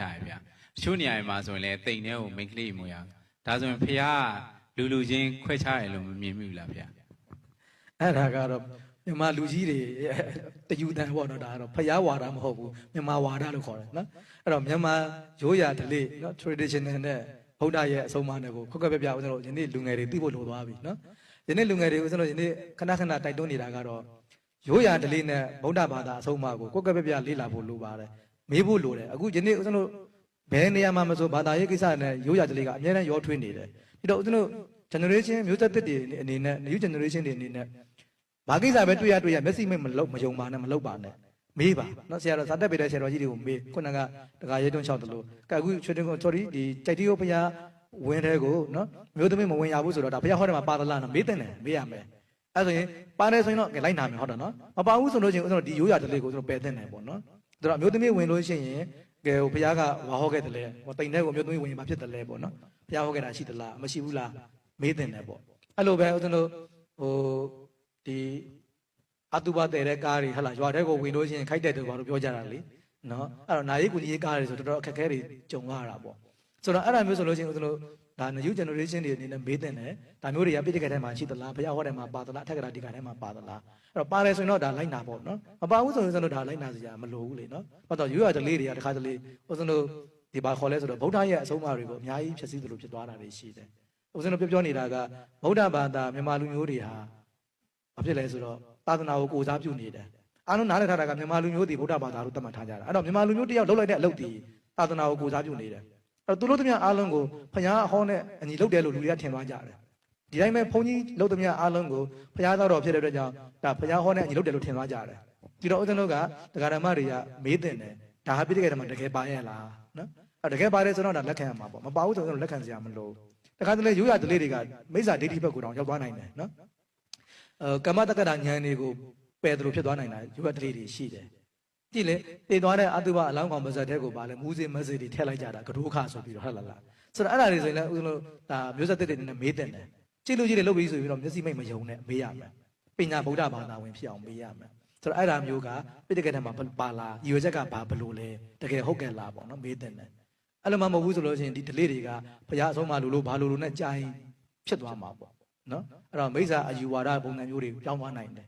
ထားရဗျ။ချို့နေရာမှာဆိုရင်လည်းတိမ်ထဲကိုမိန်းကလေးမွေးရဒါဆိုရင်ဖះလူချင်းခွဲခြားရလို့မမြင်မိဘူးလားဗျ။အဲ့ဒါကတော့မြန်မာလူကြီးတွေတယူတန်ပေါ့နော်ဒါကတော့ဖះဝါဒမဟုတ်ဘူးမြန်မာဝါဒလို့ခေါ်တယ်နော်။အဲ့တော့မြန်မာရိုးရာဓလေ့နော် traditional နဲ့ဗုဒ္ဓရဲ့အဆုံးအမနဲ့ကိုခွက်ခွက်ပြပြဦးဇင်းတို့ယနေ့လူငယ်တွေသိဖို့လိုသွားပြီနော်။ယနေ့လူငယ်တွေဦးဇင်းတို့ယနေ့ခဏခဏတိုက်တွန်းနေတာကတော့ရိုးရာဓလေ့နဲ့ဗုဒ္ဓဘာသာအဆုံးအမကိုခွက်ခွက်ပြပြလေ့လာဖို့လိုပါတယ်။မေးဖို့လိုတယ်။အခုယနေ့ဦးဇင်းတို့ဘယ်နေရာမှာမဆိုဘာသာရေးကိစ္စနဲ့ရိုးရာဓလေ့ကအများနဲ့ရောထွေးနေတယ်။ဒီတော့ဦးဇင်းတို့ generation မျိုးဆက်သစ်တွေအနေနဲ့ new generation တွေအနေနဲ့ဘာကိစ္စပဲတွေ့ရမျက်စိမိတ်မယုံပါနဲ့မလုပ်ပါနဲ့မေးပါနော်ဆရာတော်ဇာတက်ပေတဲ့ဆရာတော်ကြီးတွေကိုမေးခုနကတခါရဲတွန်းလျှောက်တယ်လို့ကဲအခုချွေတင်ကို sorry ဒီကြိုက်တီကိုဘုရားဝင်းတဲ့ကိုနော်မျိုးသမီးမဝင်ရဘူးဆိုတော့ဒါဘုရားဟောတယ်မှာပါသလားနော်မေးတဲ့တယ်မေးရမယ်အဲ့ဆိုရင်ပါတယ်ဆိုရင်တော့လိုက်နာမယ်ဟုတ်တယ်နော်မပါဘူးဆိုလို့ချင်းဦးဇင်းတို့ဒီရိုးရာဓလေ့ကိုဦးဇင်းတို့ပယ်တဲ့တယ်ပေါ့နော်ဒါတော့မျိုးသမီးဝင်လို့ရှိရင်ကဲဘုရားကဝါဟောခဲ့တယ်လေဟိုတိမ်တဲ့ကိုမျိုးသမီးဝင်ရင်ဘာဖြစ်တယ်လဲပေါ့နော်ဘုရားဟောခဲ့တာရှိသလားမရှိဘူးလားမေးတဲ့တယ်ပေါ့အဲ့လိုပဲဦးဇင်းတို့ဟိုဒီအတုပတဲ့ကားတွေဟလာရွာတဲ့ကိုဝင်လို့ရှိရင်ခိုက်တဲ့တူဘာလို့ပြောကြတာလေနော်အဲ့တော့နာရီကူကြီးကားတွေဆိုတော်တော်အခက်အခဲတွေကြုံရတာပေါ့ဆိုတော့အဲ့ဒါမျိုးဆိုလို့ရှိရင်ဦးဇင်းတို့ဒါ new generation တွေအနေနဲ့မေးတဲ့တယ်ဒါမျိုးတွေကပြည့်တက်ကထဲမှာရှိသလားဘုရားဟောတယ်မှာပါသလားအထက်ကရာဒီကထဲမှာပါသလားအဲ့တော့ပါတယ်ဆိုရင်တော့ဒါလိုက်နာပေါ့နော်မပါဘူးဆိုရင်ဦးဇင်းတို့ဒါလိုက်နာစရာမလိုဘူးလေနော်ဟုတ်တော့ရိုးရဓလေ့တွေကတခါတလေဦးဇင်းတို့ဒီပါခေါ်လဲဆိုတော့ဗုဒ္ဓရဲ့အဆုံးအမတွေကိုအများကြီးဖြည့်ဆည်းသလိုဖြစ်သွားတာတွေရှိတယ်ဦးဇင်းတို့ပြောနေတာကဗုဒ္ဓဘာသာမြန်မာလူမျိုးတွေဟာဘာဖြစ်လဲဆိုတော့သာသနာကိုကိုစားပြုနေတယ်အားလုံးနားလည်ထားတာကမြန်မာလူမျိုးတွေဗုဒ္ဓဘာသာလို့သတ်မှတ်ထားကြတာအဲ့တော့မြန်မာလူမျိုးတယောက်လုပ်လိုက်တဲ့အလုပ်တွေသာသနာကိုကိုစားပြုနေတယ်အဲ့တော့သူတို့တမန်အားလုံးကိုဖခင်အဟောနဲ့အညီလုပ်တယ်လို့လူတွေကထင်သွားကြတယ်ဒီတိုင်းပဲဘုန်းကြီးလုပ်တမန်အားလုံးကိုဖခင်သောတော်ဖြစ်တဲ့အတွက်ကြောင့်ဒါဖခင်ဟောနဲ့အညီလုပ်တယ်လို့ထင်သွားကြတယ်ဒီတော့ဦးဇင်းတို့ကတရားဓမ္မတွေကမေးတင်တယ်ဒါဟာပြည့်တဲ့ကဓမ္မတကယ်ပါရဲ့လားနော်အဲ့တကယ်ပါတယ်ဆိုတော့ဒါလက်ခံရမှာပေါ့မပါဘူးဆိုတော့လက်ခံစရာမလိုတခါတလေရိုးရဓလေ့တွေကမိစ္ဆာဒိဋ္ဌိဘက်ကိုတောင်ရောက်သွားနိုင်တယ်နော်ကမ္မတက္ကရာဉာဏ်တွေကိုပယ်တယ်လို့ဖြစ်သွားနိုင်တာရိုးရဓလေ့တွေရှိတယ်ကြည့်လေတည်သွားတဲ့အတုပအလောင်းကောင်ပါဇက်တဲ့ကိုပါလဲမူးစေမစေတွေထည့်လိုက်ကြတာကဒိုးခဆိုပြီးတော့ဟုတ်လားဆိုတော့အဲ့ဒါတွေဆိုရင်လည်းဦးဇင်းတို့ဒါမျိုးဆက်သစ်တွေနဲ့မေးတယ်ကြည့်လို့ကြည့်တယ်လုပ်ပြီးဆိုပြီးတော့မျက်စိမိတ်မယုံနဲ့မေးရမယ်ပညာဗုဒ္ဓဘာသာဝင်ဖြစ်အောင်မေးရမယ်ဆိုတော့အဲ့ဒါမျိုးကပြိတ္တကထဲမှာပါလားရွေချက်ကဘာဘလို့လဲတကယ်ဟုတ်ကဲ့လားပေါ့နော်မေးတယ်အဲ့လိုမှမဟုတ်ဘူးဆိုလို့ရှိရင်ဒီ delay တွေကဘုရားအဆုံးမလို့ဘာလို့နဲ့ကြိုင်ဖြစ်သွားမှာပေါ့နော်အဲ့တော့မိစ္ဆာအယူဝါဒပုံစံမျိုးတွေပြောင်းသွားနိုင်တယ်